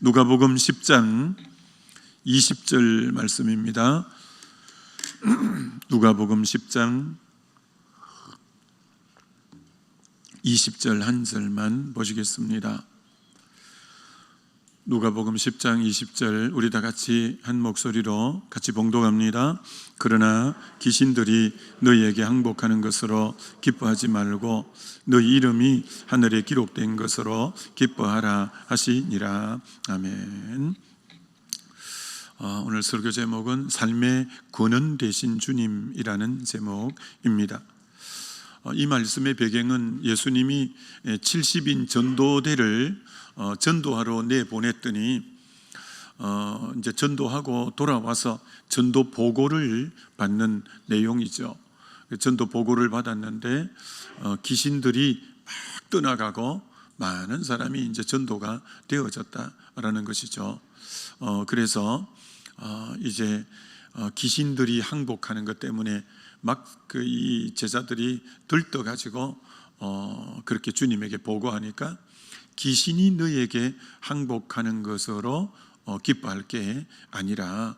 누가복음 10장 20절 말씀입니다. 누가복음 10장 20절 한 절만 보시겠습니다. 누가복음 10장 20절 우리 다 같이 한 목소리로 같이 봉독합니다. 그러나 귀신들이 너희에게 항복하는 것으로 기뻐하지 말고 너희 이름이 하늘에 기록된 것으로 기뻐하라 하시니라. 아멘. 오늘 설교 제목은 삶의 근원 되신 주님이라는 제목입니다. 이 말씀의 배경은 예수님이 70인 전도대를 전도하러 내보냈더니 이제 전도하고 돌아와서 전도 보고를 받는 내용이죠. 전도 보고를 받았는데 귀신들이 막 떠나가고 많은 사람이 이제 전도가 되어졌다라는 것이죠. 그래서 이제 귀신들이 항복하는 것 때문에 막 그 이 제자들이 들떠가지고 그렇게 주님에게 보고하니까 귀신이 너희에게 항복하는 것으로 기뻐할 게 아니라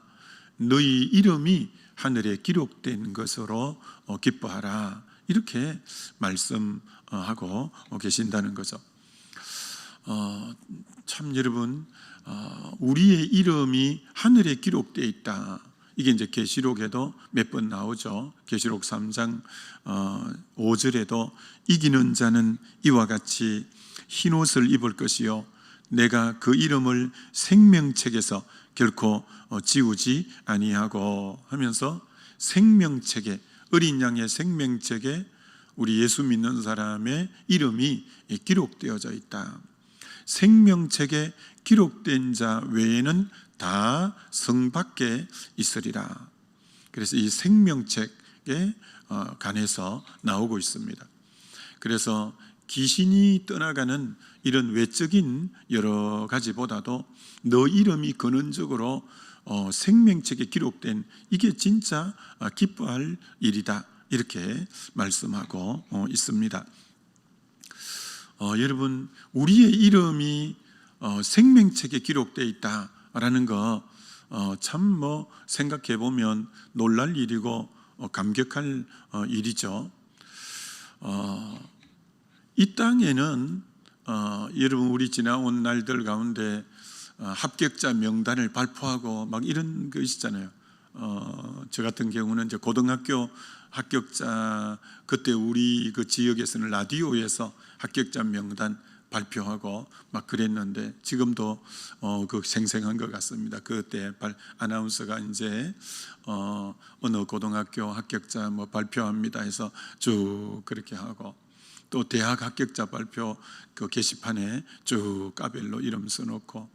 너희 이름이 하늘에 기록된 것으로 기뻐하라, 이렇게 말씀하고 계신다는 거죠. 참 여러분, 우리의 이름이 하늘에 기록되어 있다, 이게 이제 계시록에도 몇 번 나오죠. 계시록 3장 5절에도 이기는 자는 이와 같이 흰 옷을 입을 것이요 내가 그 이름을 생명책에서 결코 지우지 아니하고 하면서 생명책에, 어린 양의 생명책에 우리 예수 믿는 사람의 이름이 기록되어져 있다. 생명책에 기록된 자 외에는 다 성 밖에 있으리라. 그래서 이 생명책에 관해서 나오고 있습니다. 그래서 귀신이 떠나가는 이런 외적인 여러 가지보다도 너 이름이 근원적으로 생명책에 기록된, 이게 진짜 기뻐할 일이다, 이렇게 말씀하고 있습니다. 여러분, 우리의 이름이 생명책에 기록되어 있다라는 거 참 생각해 보면 놀랄 일이고 감격할 일이죠. 이 땅에는 여러분, 우리 지나온 날들 가운데 합격자 명단을 발표하고 막 이런 거 있잖아요. 저 같은 경우는 이제 고등학교 합격자, 그때 우리 그 지역에서는 라디오에서 합격자 명단 발표하고 막 그랬는데 지금도 그 생생한 것 같습니다. 그때 아나운서가 이제 어느 고등학교 합격자 뭐 발표합니다 해서 쭉 그렇게 하고, 또 대학 합격자 발표 그 게시판에 쭉 까별로 이름 써놓고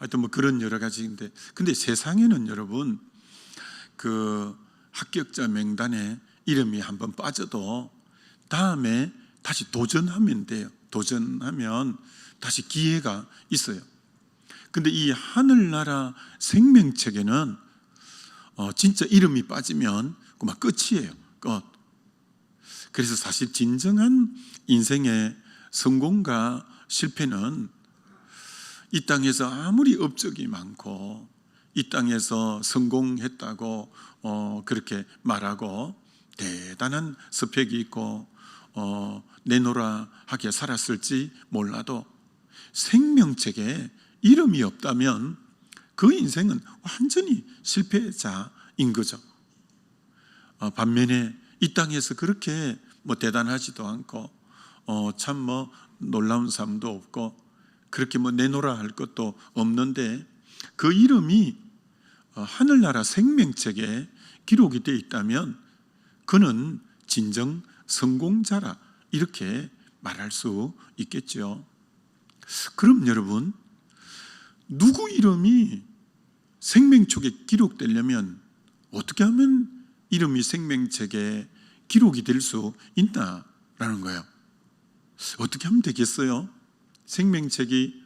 하여튼 뭐 그런 여러 가지인데, 근데 세상에는 여러분, 그 합격자 명단에 이름이 한번 빠져도 다음에 다시 도전하면 돼요. 도전하면 다시 기회가 있어요. 근데 이 하늘나라 생명책에는 진짜 이름이 빠지면 그만 끝이에요. 끝. 그래서 사실 진정한 인생의 성공과 실패는 이 땅에서 아무리 업적이 많고 이 땅에서 성공했다고 그렇게 말하고 대단한 스펙이 있고 내노라 하게 살았을지 몰라도 생명책에 이름이 없다면 그 인생은 완전히 실패자인 거죠. 반면에 이 땅에서 그렇게 뭐 대단하지도 않고 참 뭐 놀라운 삶도 없고 그렇게 뭐 내노라 할 것도 없는데 그 이름이 하늘나라 생명책에 기록이 되어 있다면 그는 진정 성공자라, 이렇게 말할 수 있겠죠. 그럼 여러분, 누구 이름이 생명책에 기록되려면 어떻게 하면 이름이 생명책에 기록이 될 수 있다라는 거예요. 어떻게 하면 되겠어요? 생명책이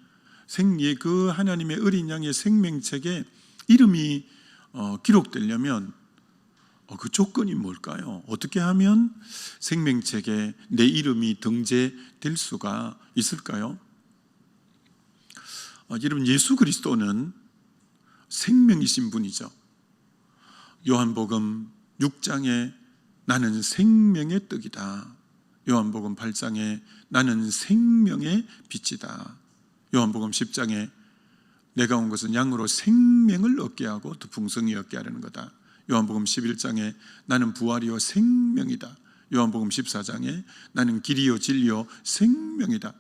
그 하나님의 어린 양의 생명책에 이름이 기록되려면 그 조건이 뭘까요? 어떻게 하면 생명책에 내 이름이 등재될 수가 있을까요? 여러분, 예수 그리스도는 생명이신 분이죠. 요한복음 6장에 나는 생명의 떡이다. 요한복음 8장에 나는 생명의 빛이다. 요한복음 10장에 내가 온 것은 양으로 생명을 얻게 하고 더 풍성히 얻게 하려는 거다. 요한복음 11장에 나는 부활이요 생명이다. 요한복음 14장에 나는 길이요 진리요 생명이다.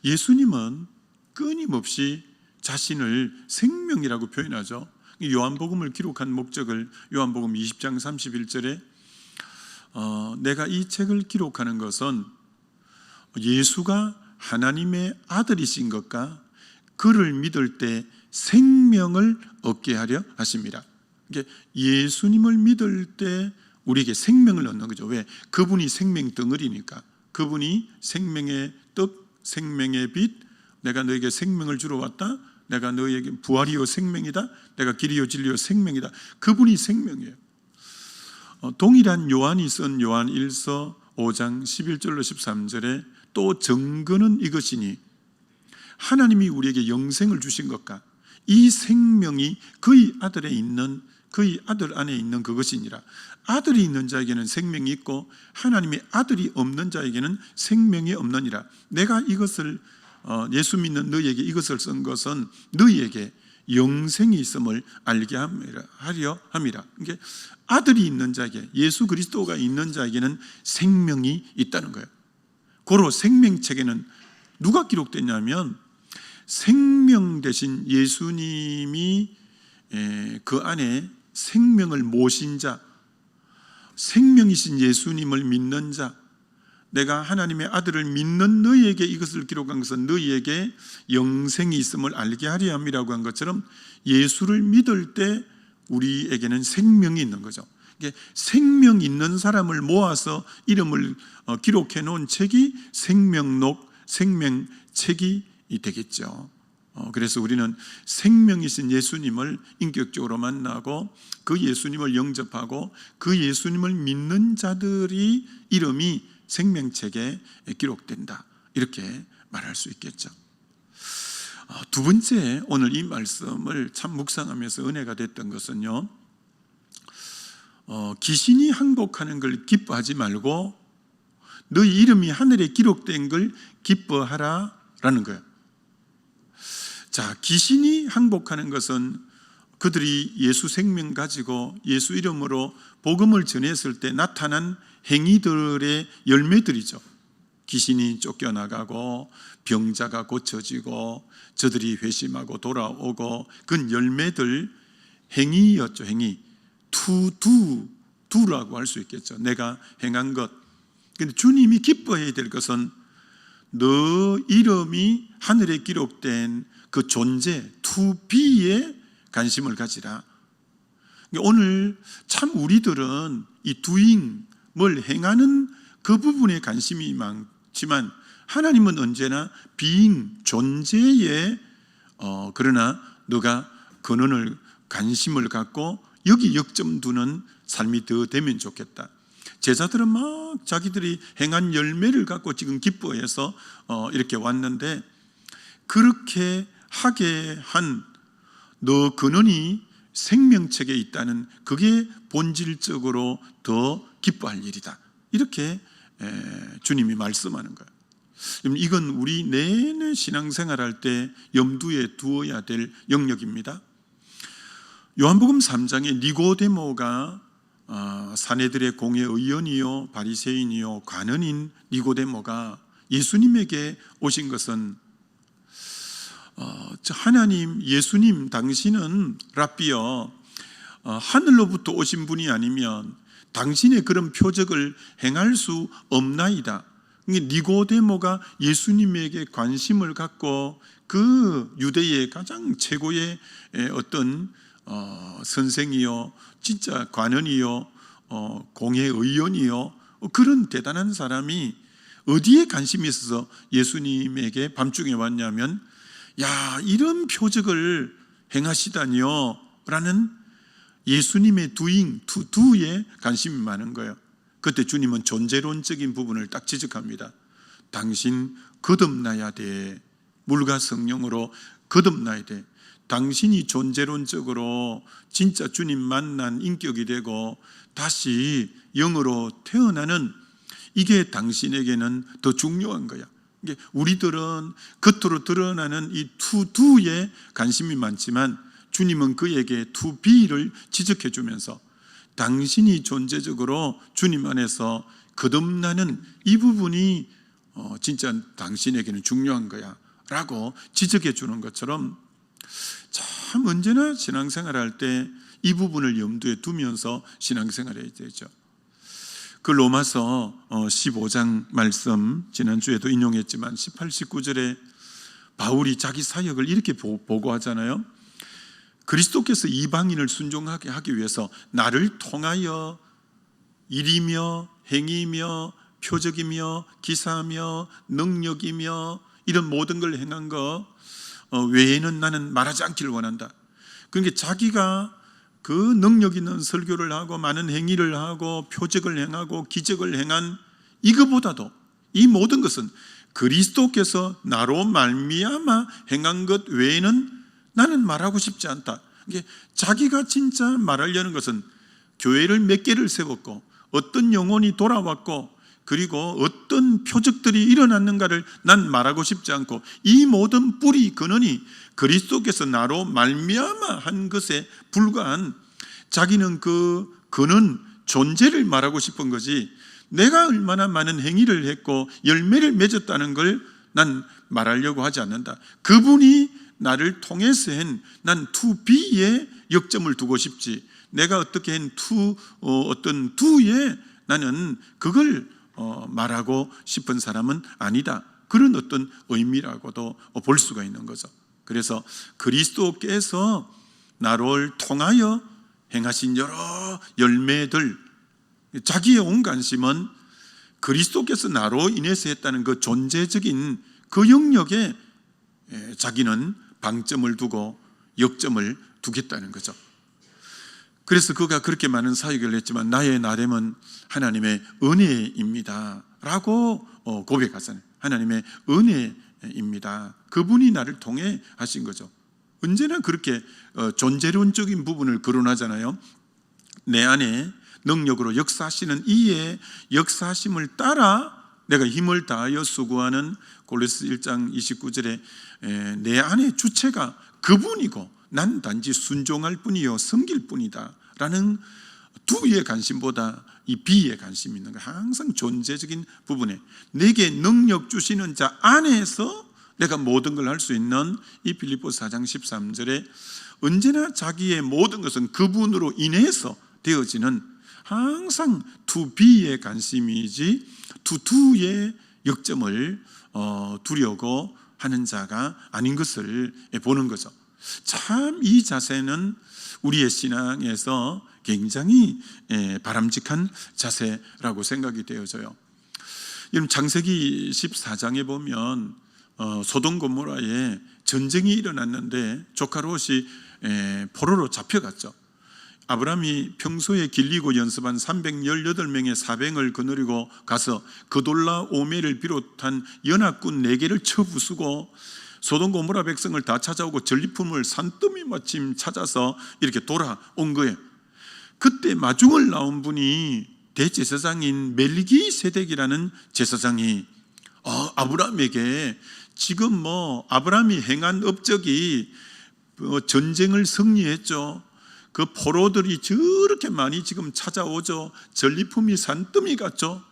예수님은 끊임없이 자신을 생명이라고 표현하죠. 요한복음을 기록한 목적을 요한복음 20장 31절에 내가 이 책을 기록하는 것은 예수가 하나님의 아들이신 것과 그를 믿을 때 생명을 얻게 하려 하십니다. 예수님을 믿을 때 우리에게 생명을 얻는 거죠. 왜? 그분이 생명 덩어리니까. 그분이 생명의 떡, 생명의 빛, 내가 너에게 생명을 주러 왔다. 내가 너에게 부활이요 생명이다. 내가 길이요 진리요 생명이다. 그분이 생명이에요. 동일한 요한이 쓴 요한 1서 5장 11절로 13절에 또 증거는 이것이니 하나님이 우리에게 영생을 주신 것과 이 생명이 그의 아들에 있는 그의 아들 안에 있는 그것이니라. 아들이 있는 자에게는 생명이 있고 하나님의 아들이 없는 자에게는 생명이 없느니라. 내가 이것을 예수 믿는 너희에게 이것을 쓴 것은 너희에게 영생이 있음을 알게 하려 함이라. 그러니까 아들이 있는 자에게, 예수 그리스도가 있는 자에게는 생명이 있다는 거예요. 고로 생명책에는 누가 기록됐냐면 생명 대신 예수님이 그 안에 생명을 모신 자, 생명이신 예수님을 믿는 자, 내가 하나님의 아들을 믿는 너희에게 이것을 기록한 것은 너희에게 영생이 있음을 알게 하려 함이라고 한 것처럼 예수를 믿을 때 우리에게는 생명이 있는 거죠. 생명 있는 사람을 모아서 이름을 기록해 놓은 책이 생명록, 생명책이 되겠죠. 그래서 우리는 생명이신 예수님을 인격적으로 만나고 그 예수님을 영접하고 그 예수님을 믿는 자들이 이름이 생명책에 기록된다, 이렇게 말할 수 있겠죠. 두 번째, 오늘 이 말씀을 참 묵상하면서 은혜가 됐던 것은요, 귀신이 항복하는 걸 기뻐하지 말고 너희 이름이 하늘에 기록된 걸 기뻐하라 라는 거예요. 자, 귀신이 항복하는 것은 그들이 예수 생명 가지고 예수 이름으로 복음을 전했을 때 나타난 행위들의 열매들이죠. 귀신이 쫓겨나가고 병자가 고쳐지고 저들이 회심하고 돌아오고 그 열매들 행위였죠. 행위. 두라고 할 수 있겠죠. 내가 행한 것. 근데 주님이 기뻐해야 될 것은 너 이름이 하늘에 기록된 그 존재, to be에 관심을 가지라. 오늘 참 우리들은 이 doing, 뭘 행하는 그 부분에 관심이 많지만 하나님은 언제나 being, 존재에 그러나 너가 근원을 관심을 갖고 여기 역점 두는 삶이 더 되면 좋겠다. 제자들은 막 자기들이 행한 열매를 갖고 지금 기뻐해서 이렇게 왔는데, 그렇게 하게 한 너 근원이 생명책에 있다는 그게 본질적으로 더 기뻐할 일이다, 이렇게 주님이 말씀하는 거예요. 이건 우리 내내 신앙생활할 때 염두에 두어야 될 영역입니다. 요한복음 3장에 니고데모가 사내들의 공회 의원이요 바리새인이요 관원인 니고데모가 예수님에게 오신 것은 하나님, 예수님 당신은 랍비여 하늘로부터 오신 분이 아니면 당신의 그런 표적을 행할 수 없나이다. 니고데모가 예수님에게 관심을 갖고 그 유대의 가장 최고의 어떤 선생이요 진짜 관원이요 공회 의원이요 그런 대단한 사람이 어디에 관심이 있어서 예수님에게 밤중에 왔냐면, 야, 이런 표적을 행하시다니요 라는 예수님의 doing, to do에 관심이 많은 거예요. 그때 주님은 존재론적인 부분을 딱 지적합니다. 당신 거듭나야 돼. 물과 성령으로 거듭나야 돼. 당신이 존재론적으로 진짜 주님 만난 인격이 되고 다시 영으로 태어나는 이게 당신에게는 더 중요한 거야. 이게 우리들은 겉으로 드러나는 이 투두에 관심이 많지만 주님은 그에게 투비를 지적해 주면서 당신이 존재적으로 주님 안에서 거듭나는 이 부분이 진짜 당신에게는 중요한 거야 라고 지적해 주는 것처럼 참 언제나 신앙생활 할 때 이 부분을 염두에 두면서 신앙생활 해야 되죠. 그 로마서 15장 말씀 지난주에도 인용했지만 18, 19절에 바울이 자기 사역을 이렇게 보고하잖아요. 그리스도께서 이방인을 순종하게 하기 위해서 나를 통하여 일이며 행위며 표적이며 기사며 능력이며 이런 모든 걸 행한 거 외에는 나는 말하지 않기를 원한다. 그러니까 자기가 그 능력 있는 설교를 하고 많은 행위를 하고 표적을 행하고 기적을 행한 이거보다도 이 모든 것은 그리스도께서 나로 말미암아 행한 것 외에는 나는 말하고 싶지 않다. 이게 자기가 진짜 말하려는 것은 교회를 몇 개를 세웠고 어떤 영혼이 돌아왔고 그리고 어떤 표적들이 일어났는가를 난 말하고 싶지 않고 이 모든 뿌리 근원이 그리스도께서 나로 말미암아 한 것에 불과한 자기는 그 근원 존재를 말하고 싶은 거지 내가 얼마나 많은 행위를 했고 열매를 맺었다는 걸 난 말하려고 하지 않는다. 그분이 나를 통해서 난 투비에 역점을 두고 싶지 내가 어떻게 어떤 두에 나는 그걸 말하고 싶은 사람은 아니다. 그런 어떤 의미라고도 볼 수가 있는 거죠. 그래서 그리스도께서 나를 통하여 행하신 여러 열매들 자기의 온 관심은 그리스도께서 나로 인해서 했다는 그 존재적인 그 영역에 자기는 방점을 두고 역점을 두겠다는 거죠. 그래서 그가 그렇게 많은 사역을 했지만 나의 나름은 하나님의 은혜입니다 라고 고백하잖아요. 하나님의 은혜입니다. 그분이 나를 통해 하신 거죠. 언제나 그렇게 존재론적인 부분을 거론하잖아요. 내 안에 능력으로 역사하시는 이의 역사하심을 따라 내가 힘을 다하여 수고하는 골로새 1장 29절에 내 안의 주체가 그분이고 난 단지 순종할 뿐이요 섬길 뿐이다 라는 두의 관심보다 이 비의 관심이 있는 거예요. 항상 존재적인 부분에 내게 능력 주시는 자 안에서 내가 모든 걸 할 수 있는 이 빌립보서 4장 13절에 언제나 자기의 모든 것은 그분으로 인해서 되어지는 항상 투비의 관심이지 투투의 역점을 두려고 하는 자가 아닌 것을 보는 거죠. 참 이 자세는 우리의 신앙에서 굉장히 바람직한 자세라고 생각이 되어져요. 여러분 창세기 14장에 보면 소돔 고모라에 전쟁이 일어났는데 조카 롯이 포로로 잡혀갔죠. 아브라함이 평소에 길리고 연습한 318명의 사병을 거느리고 가서 그돌라 오멜을 비롯한 연합군 4개를 쳐부수고 소돔 고모라 백성을 다 찾아오고 전리품을 산더미 마침 찾아서 이렇게 돌아온 거예요. 그때 마중을 나온 분이 대제사장인 멜기세덱이라는 제사장이 아브라함에게 지금 아브라함이 행한 업적이 전쟁을 승리했죠. 그 포로들이 저렇게 많이 지금 찾아오죠. 전리품이 산더미 같죠.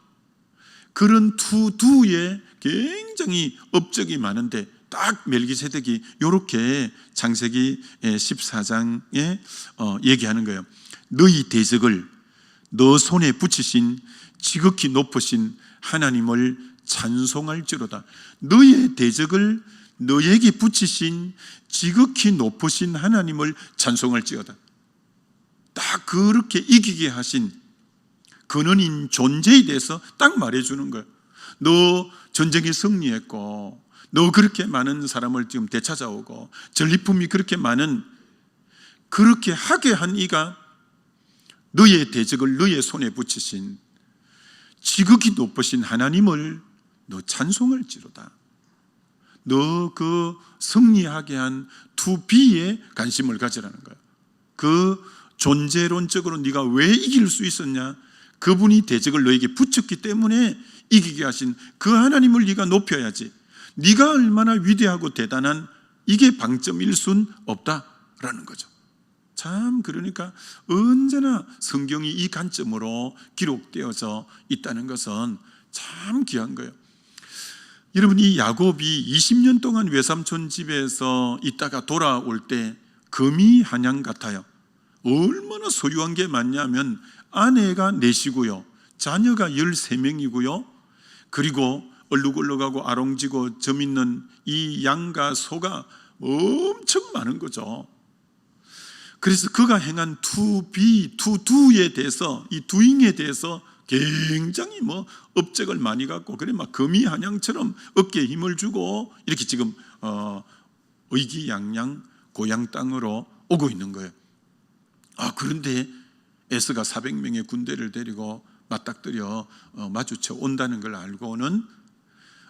그런 투두에 굉장히 업적이 많은데 딱 멜기세덱이 이렇게 창세기 14장에 얘기하는 거예요. 너희 대적을 너 손에 붙이신 지극히 높으신 하나님을 찬송할지로다. 너의 대적을 너에게 붙이신 지극히 높으신 하나님을 찬송할지어다. 딱 그렇게 이기게 하신 근원인 존재에 대해서 딱 말해주는 거예요. 너 전쟁에 승리했고 너 그렇게 많은 사람을 지금 되찾아오고 전리품이 그렇게 많은 그렇게 하게 한 이가 너의 대적을 너의 손에 붙이신 지극히 높으신 하나님을 너 찬송할지로다. 너 그 승리하게 한 투비에 관심을 가지라는 거예요. 그 존재론적으로 네가 왜 이길 수 있었냐? 그분이 대적을 너에게 붙였기 때문에 이기게 하신 그 하나님을 네가 높여야지. 네가 얼마나 위대하고 대단한, 이게 방점일 순 없다라는 거죠. 참, 그러니까 언제나 성경이 이 관점으로 기록되어져 있다는 것은 참 귀한 거예요. 여러분, 이 야곱이 20년 동안 외삼촌 집에서 있다가 돌아올 때 금이 한양 같아요. 얼마나 소유한 게 많냐면 아내가 넷이고요, 자녀가 13명이고요, 그리고 얼룩얼룩하고 아롱지고 점 있는 이 양과 소가 엄청 많은 거죠. 그래서 그가 행한 투두에 대해서, 이 두잉에 대해서 굉장히 업적을 많이 갖고, 그래 막 금이 한양처럼 어깨에 힘을 주고 이렇게 지금 의기양양 고향 땅으로 오고 있는 거예요. 그런데 에서가 400명의 군대를 데리고 맞닥뜨려 마주쳐 온다는 걸 알고는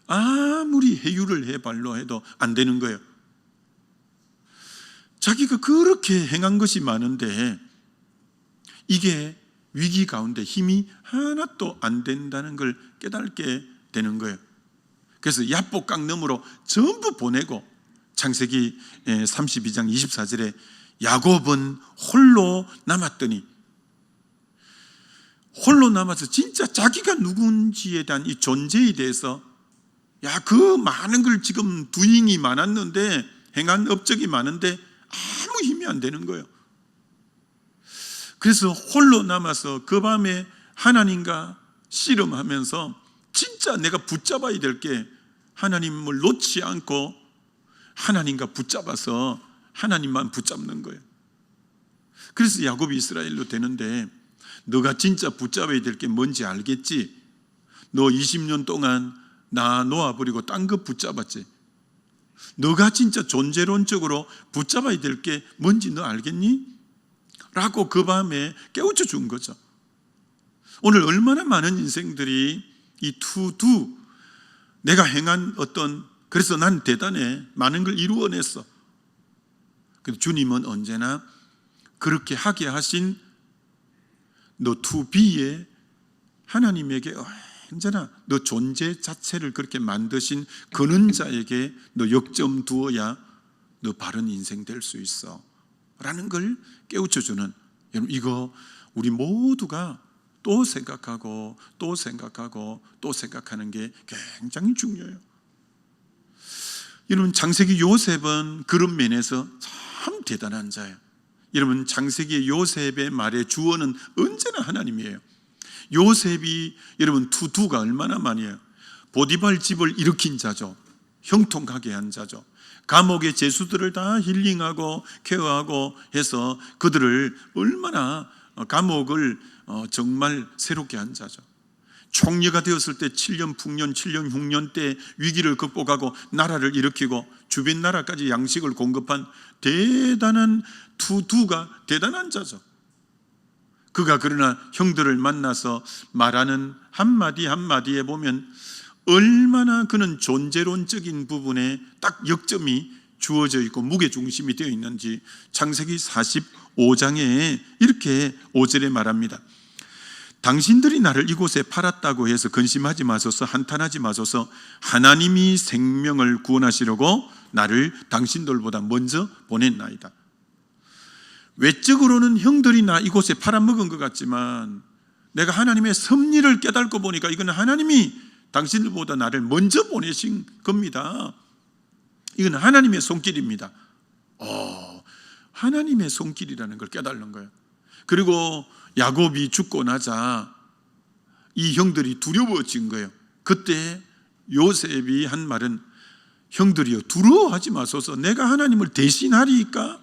아무리 회유를 해발로 해도 안 되는 거예요. 자기가 그렇게 행한 것이 많은데 이게 위기 가운데 힘이 하나도 안 된다는 걸 깨닫게 되는 거예요. 그래서 야복강 너머로 전부 보내고, 창세기 32장 24절에 야곱은 홀로 남았더니, 홀로 남아서 진짜 자기가 누군지에 대한 이 존재에 대해서, 그 많은 걸 지금 두잉이 많았는데, 행한 업적이 많은데 아무 힘이 안 되는 거예요. 그래서 홀로 남아서 그 밤에 하나님과 씨름하면서 진짜 내가 붙잡아야 될 게 하나님을 놓지 않고 하나님과 붙잡아서 하나님만 붙잡는 거예요. 그래서 야곱이 이스라엘로 되는데, 너가 진짜 붙잡아야 될 게 뭔지 알겠지? 너 20년 동안 나 놓아버리고 딴 거 붙잡았지? 너가 진짜 존재론적으로 붙잡아야 될 게 뭔지 너 알겠니? 라고 그 밤에 깨우쳐 준 거죠. 오늘 얼마나 많은 인생들이 이 투두, 내가 행한 그래서 난 대단해, 많은 걸 이루어냈어. 근데 주님은 언제나 그렇게 하게 하신 너 투비에 하나님에게 언제나 너 존재 자체를 그렇게 만드신 그는 자에게 너 역점 두어야 너 바른 인생 될 수 있어 라는 걸 깨우쳐주는, 여러분, 이거 우리 모두가 또 생각하고 또 생각하고 또 생각하는 게 굉장히 중요해요. 여러분, 창세기 요셉은 그런 면에서 참 대단한 자예요. 여러분, 창세기 요셉의 말의 주어는 언제나 하나님이에요. 요셉이 여러분 투두가 얼마나 많이 해요. 보디발 집을 일으킨 자죠. 형통하게 한 자죠. 감옥의 죄수들을 다 힐링하고 케어하고 해서 그들을 얼마나 감옥을 정말 새롭게 한 자죠. 총리가 되었을 때 7년 풍년, 7년 흉년 때 위기를 극복하고 나라를 일으키고 주변 나라까지 양식을 공급한 대단한 투두가 대단한 자죠. 그가 그러나 형들을 만나서 말하는 한마디 한마디에 보면 얼마나 그는 존재론적인 부분에 딱 역점이 주어져 있고 무게중심이 되어 있는지 창세기 45장에 이렇게 5절에 말합니다. 당신들이 나를 이곳에 팔았다고 해서 근심하지 마소서, 한탄하지 마소서. 하나님이 생명을 구원하시려고 나를 당신들보다 먼저 보냈나이다. 외적으로는 형들이 나 이곳에 팔아먹은 것 같지만 내가 하나님의 섭리를 깨닫고 보니까 이건 하나님이 당신들보다 나를 먼저 보내신 겁니다. 이건 하나님의 손길입니다. 하나님의 손길이라는 걸 깨달는 거예요. 그리고 야곱이 죽고 나자 이 형들이 두려워진 거예요. 그때 요셉이 한 말은, 형들이여 두려워하지 마소서. 내가 하나님을 대신하리이까?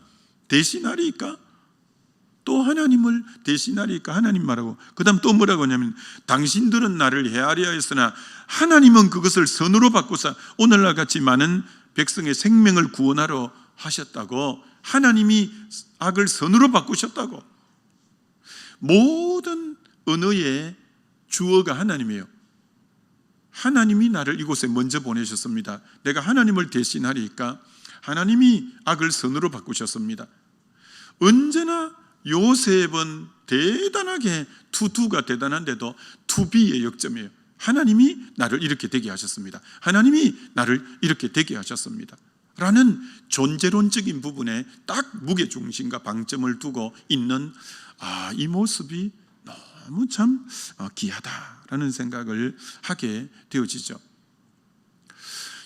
또 하나님을 대신하리이까? 하나님 말하고 그 다음 또 뭐라고 하냐면, 당신들은 나를 헤아리려 했으나 하나님은 그것을 선으로 바꾸사 오늘날 같이 많은 백성의 생명을 구원하러 하셨다고. 하나님이 악을 선으로 바꾸셨다고. 모든 언어의 주어가 하나님이에요. 하나님이 나를 이곳에 먼저 보내셨습니다. 내가 하나님을 대신하리까 하나님이 악을 선으로 바꾸셨습니다. 언제나 요셉은 대단하게 투두가 대단한데도 투비의 역점이에요. 하나님이 나를 이렇게 되게 하셨습니다. 하나님이 나를 이렇게 되게 하셨습니다. 라는 존재론적인 부분에 딱 무게중심과 방점을 두고 있는 이 모습이 너무 참 귀하다라는 생각을 하게 되어지죠.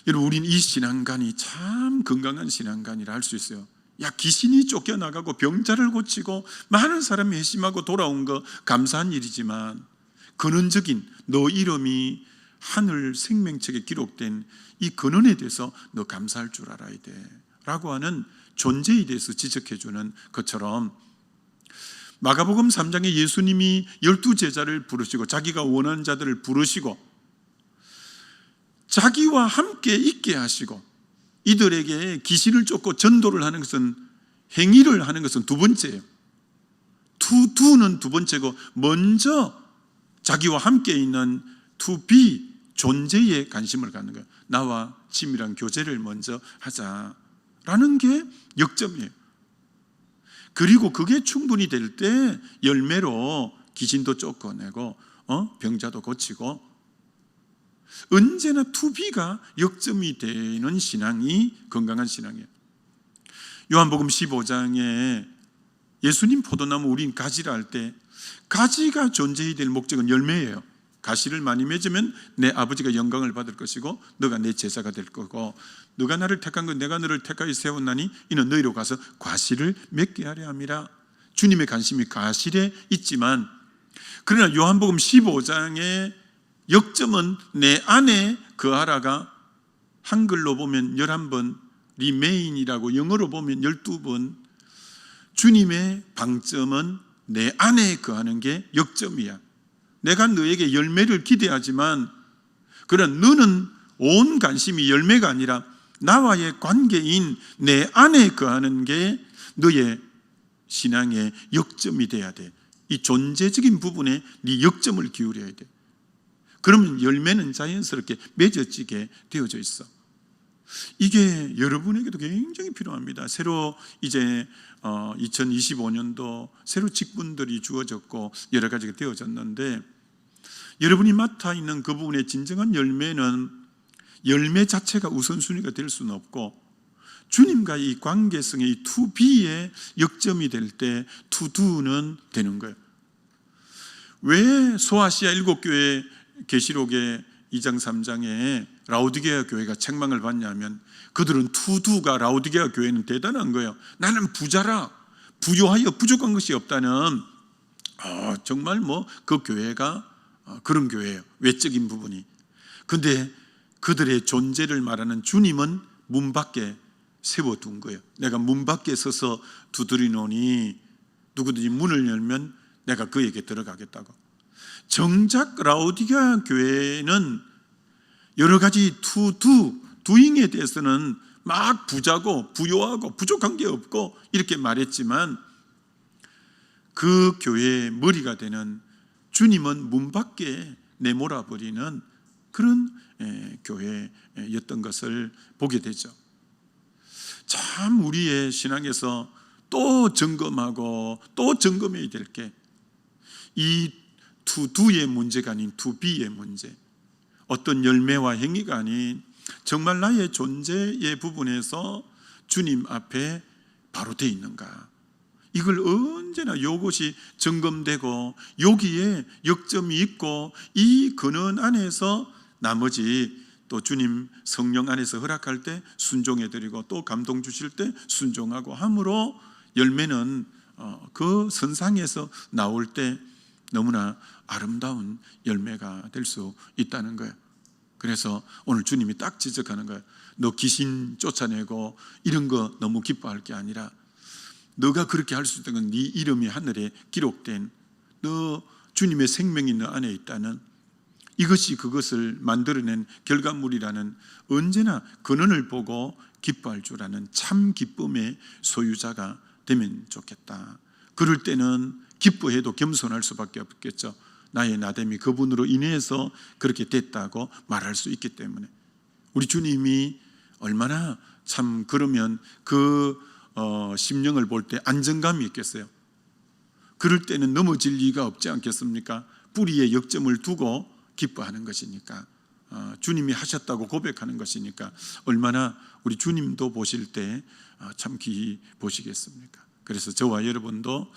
여러분, 우린 이 신앙관이 참 건강한 신앙관이라 할 수 있어요. 귀신이 쫓겨나가고 병자를 고치고 많은 사람이 회심하고 돌아온 거 감사한 일이지만 근원적인 너 이름이 하늘 생명책에 기록된 이 근원에 대해서 너 감사할 줄 알아야 돼 라고 하는 존재에 대해서 지적해주는 것처럼, 마가복음 3장에 예수님이 12제자를 부르시고 자기가 원하는 자들을 부르시고 자기와 함께 있게 하시고 이들에게 귀신을 쫓고 전도를 하는 것은, 행위를 하는 것은 두 번째예요. 투는 두 번째고, 먼저 자기와 함께 있는 투비 존재에 관심을 갖는 거예요. 나와 친밀한 교제를 먼저 하자라는 게 역점이에요. 그리고 그게 충분히 될 때 열매로 귀신도 쫓아내고 병자도 고치고, 언제나 투비가 역점이 되는 신앙이 건강한 신앙이에요. 요한복음 15장에 예수님 포도나무 우린 가지라 할 때, 가지가 존재해야 될 목적은 열매예요. 가시를 많이 맺으면 내 아버지가 영광을 받을 것이고 너가 내 제자가 될 거고, 너가 나를 택한 건 내가 너를 택하여 세웠나니 이는 너희로 가서 과실을 맺게 하려 함이라. 주님의 관심이 과실에 있지만, 그러나 요한복음 15장의 역점은 내 안에 거하라가 한글로 보면 11번, 리메인이라고 영어로 보면 12번, 주님의 방점은 내 안에 거하는 게 역점이야. 내가 너에게 열매를 기대하지만, 그러나 너는 온 관심이 열매가 아니라 나와의 관계인 내 안에 거하는 게 너의 신앙의 역점이 돼야 돼. 이 존재적인 부분에 네 역점을 기울여야 돼. 그러면 열매는 자연스럽게 맺어지게 되어져 있어. 이게 여러분에게도 굉장히 필요합니다. 새로 이제 2025년도 새로 직분들이 주어졌고 여러 가지가 되어졌는데, 여러분이 맡아 있는 그 부분의 진정한 열매는 열매 자체가 우선순위가 될 수는 없고, 주님과의 이 관계성의 이 투비의 역점이 될 때 투두는 되는 거예요. 왜 소아시아 7교회 계시록의 2장 3장에 라오디게아 교회가 책망을 받냐면, 그들은 투두가, 라오디게아 교회는 대단한 거예요. 나는 부자라, 부유하여 부족한 것이 없다는 정말 그 교회가 그런 교회예요. 외적인 부분이. 근데 그들의 존재를 말하는 주님은 문 밖에 세워둔 거예요. 내가 문 밖에 서서 두드리노니 누구든지 문을 열면 내가 그에게 들어가겠다고. 정작 라오디게아 교회는 여러 가지 두잉에 대해서는 막 부자고 부유하고 부족한 게 없고 이렇게 말했지만, 그 교회의 머리가 되는 주님은 문 밖에 내몰아 버리는 그런 교회였던 것을 보게 되죠. 참 우리의 신앙에서 또 점검하고 또 점검해야 될 게 이 투두의 문제가 아닌 투비의 문제, 어떤 열매와 행위가 아닌 정말 나의 존재의 부분에서 주님 앞에 바로 돼 있는가, 이걸 언제나 이것이 점검되고 여기에 역점이 있고, 이 근원 안에서 나머지 또 주님 성령 안에서 허락할 때 순종해드리고 또 감동 주실 때 순종하고 함으로 열매는 그 선상에서 나올 때 너무나 아름다운 열매가 될 수 있다는 거예요. 그래서 오늘 주님이 딱 지적하는 거예요. 너 귀신 쫓아내고 이런 거 너무 기뻐할 게 아니라, 너가 그렇게 할 수 있다는 건 네 이름이 하늘에 기록된, 너 주님의 생명이 너 안에 있다는, 이것이 그것을 만들어낸 결과물이라는, 언제나 근원을 보고 기뻐할 줄 아는 참 기쁨의 소유자가 되면 좋겠다. 그럴 때는 기뻐해도 겸손할 수밖에 없겠죠. 나의 나됨이 그분으로 인해서 그렇게 됐다고 말할 수 있기 때문에 우리 주님이 얼마나 참 그러면 그 심령을 볼 때 안정감이 있겠어요. 그럴 때는 넘어질 리가 없지 않겠습니까? 뿌리에 역점을 두고 기뻐하는 것이니까, 주님이 하셨다고 고백하는 것이니까 얼마나 우리 주님도 보실 때 참 귀히 보시겠습니까? 그래서 저와 여러분도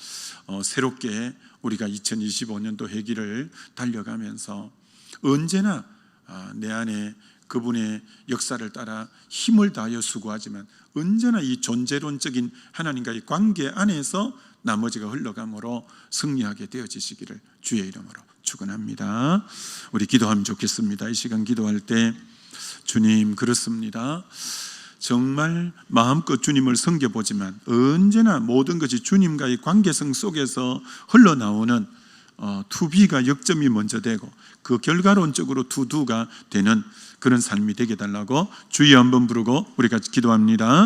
새롭게 우리가 2025년도 해기를 달려가면서 언제나 내 안에 그분의 역사를 따라 힘을 다하여 수고하지만 언제나 이 존재론적인 하나님과의 관계 안에서 나머지가 흘러감으로 승리하게 되어지시기를 주의 이름으로 축원합니다. 우리 기도하면 좋겠습니다. 이 시간 기도할 때 주님, 그렇습니다. 정말 마음껏 주님을 섬겨보지만 언제나 모든 것이 주님과의 관계성 속에서 흘러나오는 투비가 역점이 먼저 되고 그 결과론적으로 투두가 되는 그런 삶이 되게 달라고 주여 한번 부르고 우리가 기도합니다.